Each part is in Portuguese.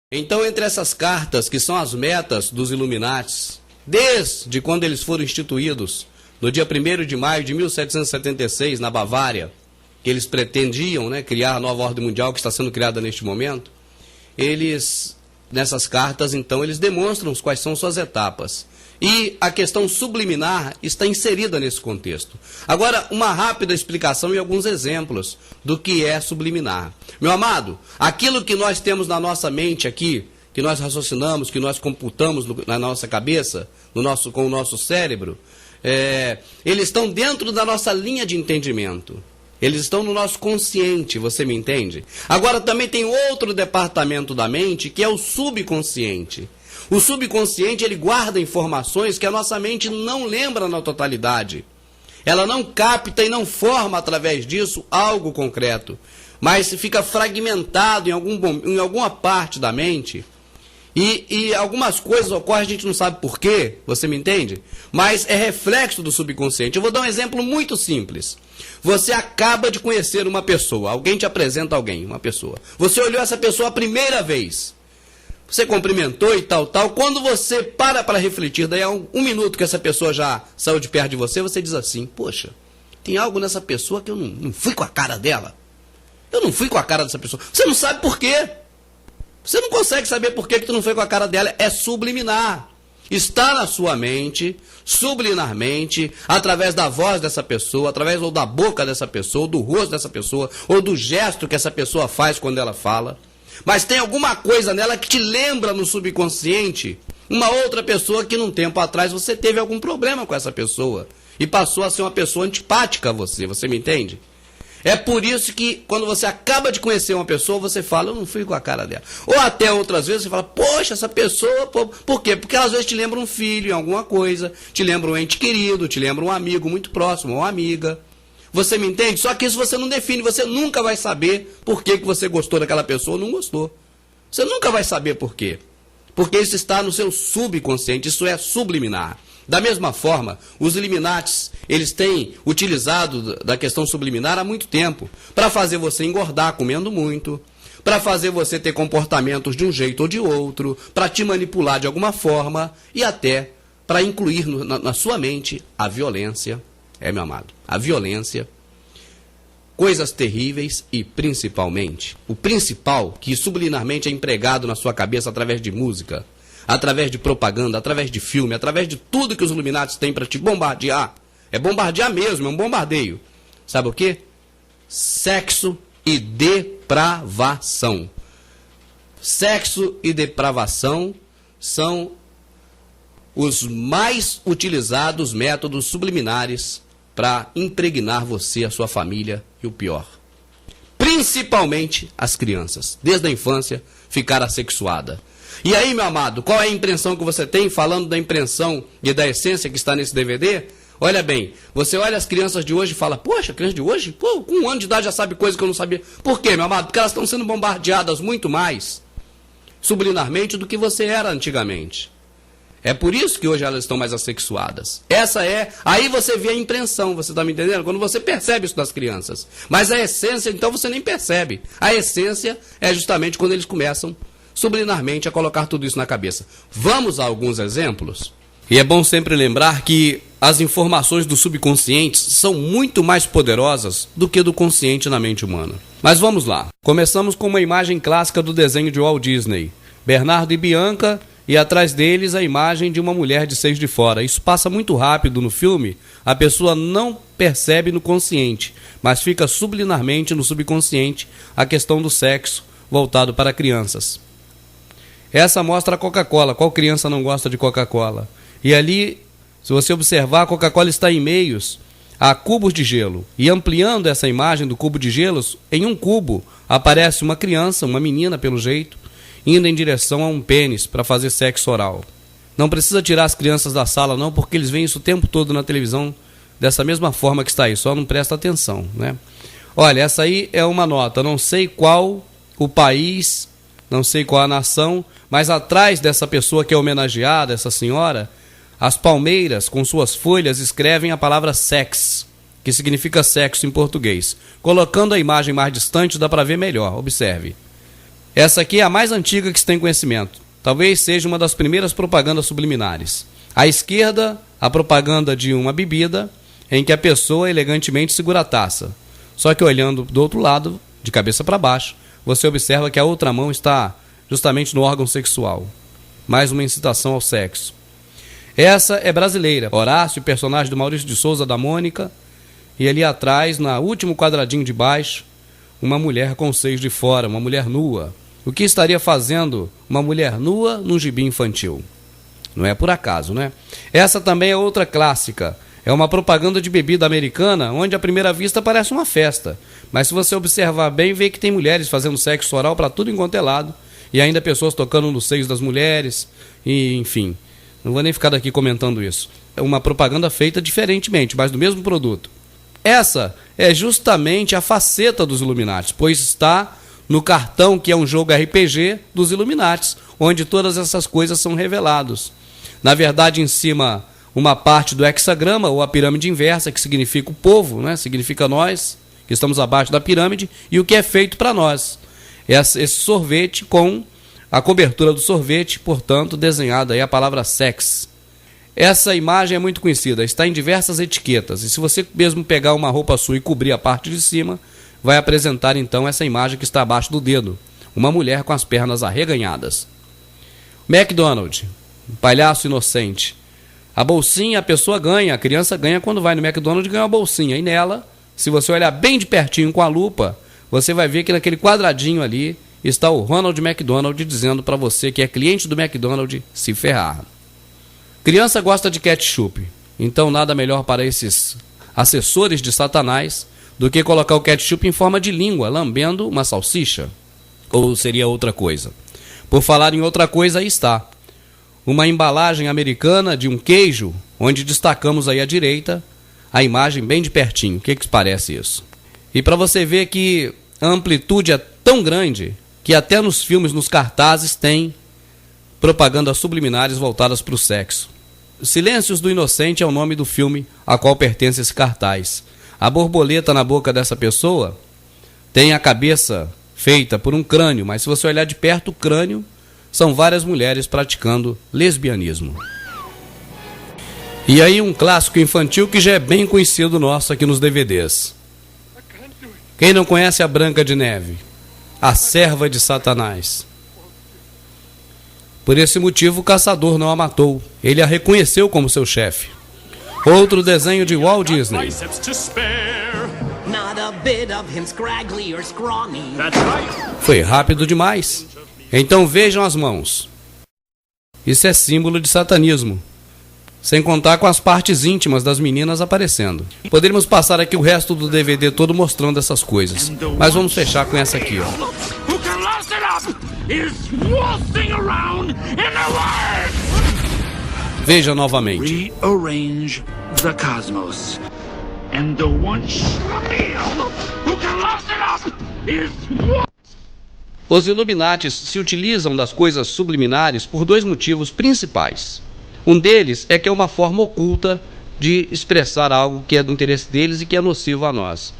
Então, entre essas cartas, que são as metas dos Illuminatis, desde quando eles foram instituídos, no dia 1º de maio de 1776, na Bavária, que eles pretendiam, criar a nova ordem mundial que está sendo criada neste momento, nessas cartas, então, eles demonstram quais são suas etapas. E a questão subliminar está inserida nesse contexto. Agora, uma rápida explicação e alguns exemplos do que é subliminar. Meu amado, aquilo que nós temos na nossa mente aqui, que nós raciocinamos, que nós computamos na nossa cabeça, com o nosso cérebro, eles estão dentro da nossa linha de entendimento. Eles estão no nosso consciente, você me entende? Agora, também tem outro departamento da mente, que é o subconsciente. O subconsciente, ele guarda informações que a nossa mente não lembra na totalidade. Ela não capta e não forma, através disso, algo concreto. Mas fica fragmentado em alguma parte da mente. E algumas coisas ocorrem, a gente não sabe por quê, você me entende? Mas é reflexo do subconsciente. Eu vou dar um exemplo muito simples. Você acaba de conhecer uma pessoa, alguém te apresenta uma pessoa. Você olhou essa pessoa a primeira vez. Você cumprimentou e tal. Quando você para refletir, daí a um minuto que essa pessoa já saiu de perto de você, você diz assim, poxa, tem algo nessa pessoa que eu não fui com a cara dela. Eu não fui com a cara dessa pessoa. Você não sabe por quê. Você não consegue saber por que tu não foi com a cara dela. É subliminar. Está na sua mente, subliminarmente, através da voz dessa pessoa, através ou da boca dessa pessoa, ou do rosto dessa pessoa, ou do gesto que essa pessoa faz quando ela fala. Mas tem alguma coisa nela que te lembra no subconsciente uma outra pessoa que num tempo atrás você teve algum problema com essa pessoa e passou a ser uma pessoa antipática a você, você me entende? É por isso que quando você acaba de conhecer uma pessoa, você fala, eu não fui com a cara dela. Ou até outras vezes você fala, poxa, essa pessoa, por quê? Porque às vezes te lembra um filho em alguma coisa, te lembra um ente querido, te lembra um amigo muito próximo, uma amiga. Você me entende? Só que isso você não define, você nunca vai saber por que você gostou daquela pessoa ou não gostou. Você nunca vai saber por quê. Porque isso está no seu subconsciente, isso é subliminar. Da mesma forma, os Illuminatis, eles têm utilizado da questão subliminar há muito tempo, para fazer você engordar comendo muito, para fazer você ter comportamentos de um jeito ou de outro, para te manipular de alguma forma e até para incluir na sua mente a violência. Meu amado, a violência, coisas terríveis e, principalmente, o principal, que subliminarmente é empregado na sua cabeça através de música, através de propaganda, através de filme, através de tudo que os Illuminatis têm para te bombardear. É bombardear mesmo, é um bombardeio. Sabe o quê? Sexo e depravação. Sexo e depravação são os mais utilizados métodos subliminares para impregnar você, a sua família e o pior. Principalmente as crianças, desde a infância, ficar assexuada. E aí, meu amado, qual é a impressão que você tem, falando da impressão e da essência que está nesse DVD? Olha bem, você olha as crianças de hoje e fala, poxa, criança de hoje, com 1 ano de idade já sabe coisa que eu não sabia. Por quê, meu amado? Porque elas estão sendo bombardeadas muito mais subliminarmente do que você era antigamente. É por isso que hoje elas estão mais assexuadas. Aí você vê a impressão, você está me entendendo? Quando você percebe isso nas crianças. Mas a essência, então, você nem percebe. A essência é justamente quando eles começam subliminarmente a colocar tudo isso na cabeça. Vamos a alguns exemplos? E é bom sempre lembrar que as informações do subconsciente são muito mais poderosas do que do consciente na mente humana. Mas vamos lá. Começamos com uma imagem clássica do desenho de Walt Disney. Bernardo e Bianca, e atrás deles a imagem de uma mulher de seios de fora. Isso passa muito rápido no filme, a pessoa não percebe no consciente, mas fica subliminarmente no subconsciente a questão do sexo voltado para crianças. Essa mostra a Coca-Cola. Qual criança não gosta de Coca-Cola? E ali, se você observar, a Coca-Cola está em meios a cubos de gelo. E ampliando essa imagem do cubo de gelos, em um cubo aparece uma criança, uma menina pelo jeito, indo em direção a um pênis para fazer sexo oral. Não precisa tirar as crianças da sala não, porque eles veem isso o tempo todo na televisão, dessa mesma forma que está aí, só não presta atenção, né? Olha, essa aí é uma nota, não sei qual o país, não sei qual a nação, mas atrás dessa pessoa que é homenageada, essa senhora, as palmeiras com suas folhas escrevem a palavra sex, que significa sexo em português. Colocando a imagem mais distante dá para ver melhor, observe. Essa aqui é a mais antiga que se tem conhecimento. Talvez seja uma das primeiras propagandas subliminares. À esquerda, a propaganda de uma bebida em que a pessoa elegantemente segura a taça. Só que olhando do outro lado, de cabeça para baixo, você observa que a outra mão está justamente no órgão sexual. Mais uma incitação ao sexo. Essa é brasileira. Horácio, personagem do Maurício de Souza, da Mônica. E ali atrás, no último quadradinho de baixo, uma mulher com os seios de fora, uma mulher nua. O que estaria fazendo uma mulher nua num gibi infantil? Não é por acaso, né? Essa também é outra clássica. É uma propaganda de bebida americana, onde à primeira vista parece uma festa. Mas se você observar bem, vê que tem mulheres fazendo sexo oral para tudo enquanto é lado. E ainda pessoas tocando nos seios das mulheres. E, enfim, não vou nem ficar daqui comentando isso. É uma propaganda feita diferentemente, mas do mesmo produto. Essa é justamente a faceta dos Illuminati, pois está no cartão, que é um jogo RPG dos Illuminati, onde todas essas coisas são reveladas. Na verdade, em cima, uma parte do hexagrama, ou a pirâmide inversa, que significa o povo, né? Significa nós, que estamos abaixo da pirâmide, e o que é feito para nós. Esse sorvete com a cobertura do sorvete, portanto, desenhada aí a palavra sex. Essa imagem é muito conhecida, está em diversas etiquetas, e se você mesmo pegar uma roupa sua e cobrir a parte de cima, vai apresentar então essa imagem que está abaixo do dedo, uma mulher com as pernas arreganhadas. McDonald's, um palhaço inocente. A bolsinha a pessoa ganha, a criança ganha quando vai no McDonald's e ganha uma bolsinha, e nela, se você olhar bem de pertinho com a lupa, você vai ver que naquele quadradinho ali está o Ronald McDonald dizendo para você que é cliente do McDonald's se ferrar. Criança gosta de ketchup, então nada melhor para esses assessores de Satanás do que colocar o ketchup em forma de língua, lambendo uma salsicha. Ou seria outra coisa. Por falar em outra coisa, aí está. Uma embalagem americana de um queijo, onde destacamos aí à direita a imagem bem de pertinho. O que parece isso? E para você ver que a amplitude é tão grande que até nos filmes, nos cartazes, tem propagandas subliminares voltadas para o sexo. Silêncios do Inocente é o nome do filme a qual pertence esse cartaz. A borboleta na boca dessa pessoa tem a cabeça feita por um crânio, mas se você olhar de perto, o crânio são várias mulheres praticando lesbianismo. E aí um clássico infantil que já é bem conhecido nosso aqui nos DVDs. Quem não conhece a Branca de Neve? A serva de Satanás. Por esse motivo o caçador não a matou. Ele a reconheceu como seu chefe. Outro desenho de Walt Disney. Foi rápido demais. Então vejam as mãos. Isso é símbolo de satanismo. Sem contar com as partes íntimas das meninas aparecendo. Poderíamos passar aqui o resto do DVD todo mostrando essas coisas. Mas vamos fechar com essa aqui, ó. Veja novamente. Rearrange the cosmos. And the one who can lost it up is... Os Illuminatis se utilizam das coisas subliminares por dois motivos principais. Um deles é que é uma forma oculta de expressar algo que é do interesse deles e que é nocivo a nós.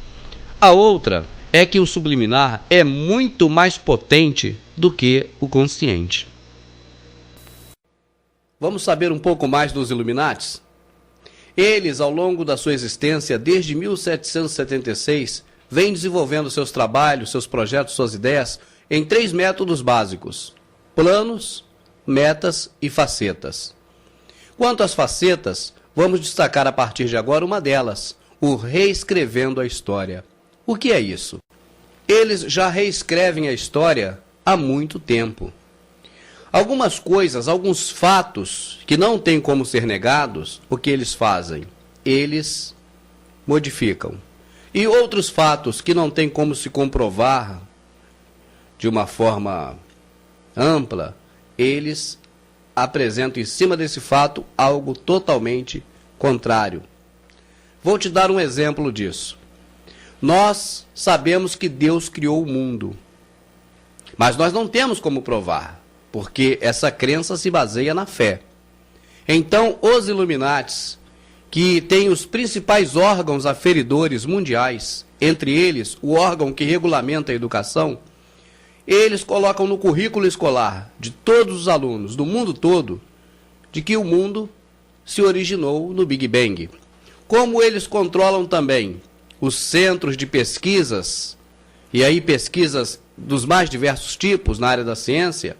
A outra é que o subliminar é muito mais potente do que o consciente. Vamos saber um pouco mais dos Illuminatis? Eles, ao longo da sua existência, desde 1776, vêm desenvolvendo seus trabalhos, seus projetos, suas ideias em 3 métodos básicos: planos, metas e facetas. Quanto às facetas, vamos destacar a partir de agora uma delas, o reescrevendo a história. O que é isso? Eles já reescrevem a história há muito tempo. Algumas coisas, alguns fatos que não têm como ser negados, o que eles fazem? Eles modificam. E outros fatos que não têm como se comprovar de uma forma ampla, eles apresentam em cima desse fato algo totalmente contrário. Vou te dar um exemplo disso. Nós sabemos que Deus criou o mundo, mas nós não temos como provar, porque essa crença se baseia na fé. Então, os Illuminatis, que têm os principais órgãos aferidores mundiais, entre eles o órgão que regulamenta a educação, eles colocam no currículo escolar de todos os alunos do mundo todo de que o mundo se originou no Big Bang. Como eles controlam também os centros de pesquisas, e aí pesquisas dos mais diversos tipos na área da ciência,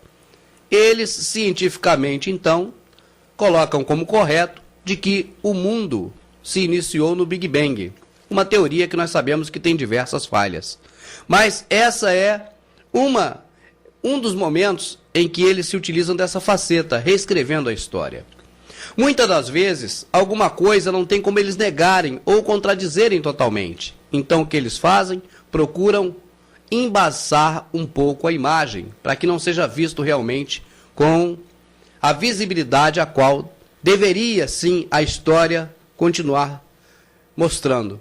eles cientificamente, então, colocam como correto de que o mundo se iniciou no Big Bang. Uma teoria que nós sabemos que tem diversas falhas. Mas essa é um dos momentos em que eles se utilizam dessa faceta, reescrevendo a história. Muitas das vezes, alguma coisa não tem como eles negarem ou contradizerem totalmente. Então, o que eles fazem? Procuram embaçar um pouco a imagem, para que não seja visto realmente com a visibilidade a qual deveria, sim, a história continuar mostrando.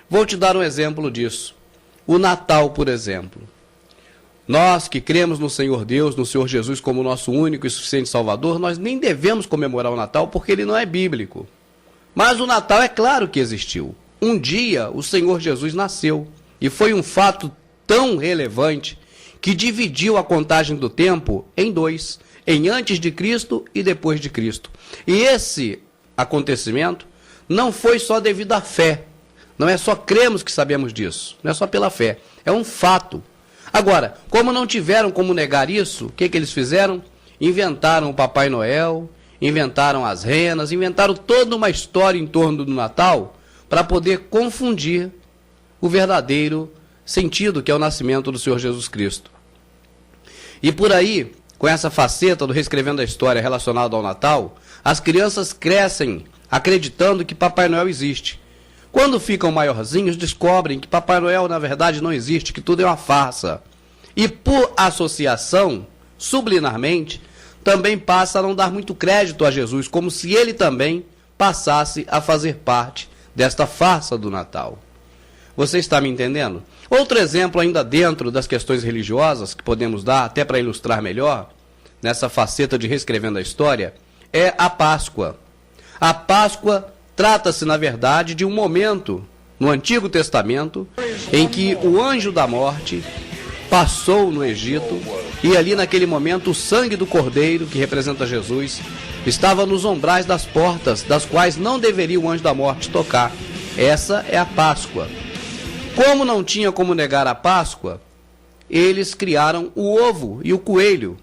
Vou te dar um exemplo disso. O Natal, por exemplo. Nós que cremos no Senhor Deus, no Senhor Jesus como nosso único e suficiente Salvador, nós nem devemos comemorar o Natal porque ele não é bíblico. Mas o Natal é claro que existiu. Um dia o Senhor Jesus nasceu e foi um fato tão relevante que dividiu a contagem do tempo em dois, em antes de Cristo e depois de Cristo. E esse acontecimento não foi só devido à fé. Não é só cremos que sabemos disso. Não é só pela fé. É um fato. Agora, como não tiveram como negar isso, o que eles fizeram? Inventaram o Papai Noel, inventaram as renas, inventaram toda uma história em torno do Natal para poder confundir o verdadeiro sentido que é o nascimento do Senhor Jesus Cristo. E por aí, com essa faceta do reescrevendo a história relacionada ao Natal, as crianças crescem acreditando que Papai Noel existe. Quando ficam maiorzinhos, descobrem que Papai Noel, na verdade, não existe, que tudo é uma farsa. E, por associação, subliminarmente, também passa a não dar muito crédito a Jesus, como se ele também passasse a fazer parte desta farsa do Natal. Você está me entendendo? Outro exemplo, ainda dentro das questões religiosas, que podemos dar até para ilustrar melhor, nessa faceta de reescrevendo a história, é a Páscoa. A Páscoa trata-se, na verdade, de um momento no Antigo Testamento em que o anjo da morte passou no Egito e ali naquele momento o sangue do cordeiro, que representa Jesus, estava nos umbrais das portas, das quais não deveria o anjo da morte tocar. Essa é a Páscoa. Como não tinha como negar a Páscoa, eles criaram o ovo e o coelho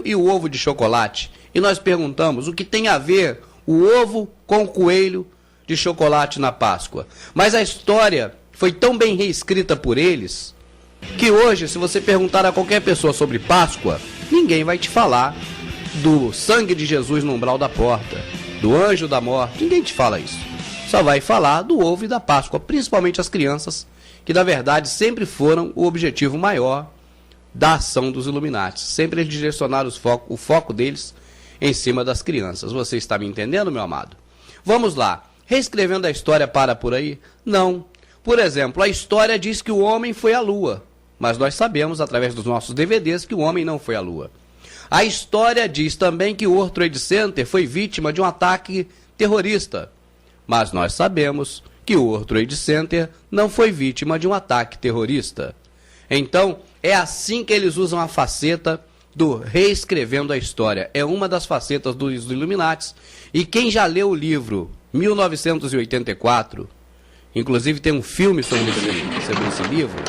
e o ovo de chocolate. E nós perguntamos, o que tem a ver o ovo com o coelho de chocolate na Páscoa? Mas a história foi tão bem reescrita por eles, que hoje, se você perguntar a qualquer pessoa sobre Páscoa, ninguém vai te falar do sangue de Jesus no umbral da porta, do anjo da morte, ninguém te fala isso. Só vai falar do ovo e da Páscoa, principalmente as crianças, que na verdade sempre foram o objetivo maior da ação dos Illuminati. Sempre eles direcionaram o foco deles em cima das crianças. Você está me entendendo, meu amado? Vamos lá. Reescrevendo a história para por aí? Não. Por exemplo, a história diz que o homem foi à Lua, mas nós sabemos, através dos nossos DVDs, que o homem não foi à Lua. A história diz também que o World Trade Center foi vítima de um ataque terrorista, mas nós sabemos que o World Trade Center não foi vítima de um ataque terrorista. Então, é assim que eles usam a faceta do reescrevendo a história. É uma das facetas dos Illuminati. E quem já leu o livro 1984, inclusive tem um filme sobre esse livro,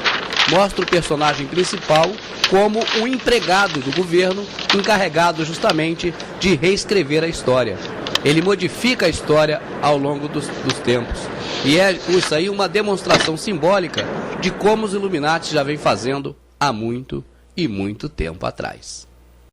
mostra o personagem principal como um empregado do governo encarregado justamente de reescrever a história. Ele modifica a história ao longo dos tempos. E é isso aí uma demonstração simbólica de como os Illuminati já vem fazendo há muito e muito tempo atrás.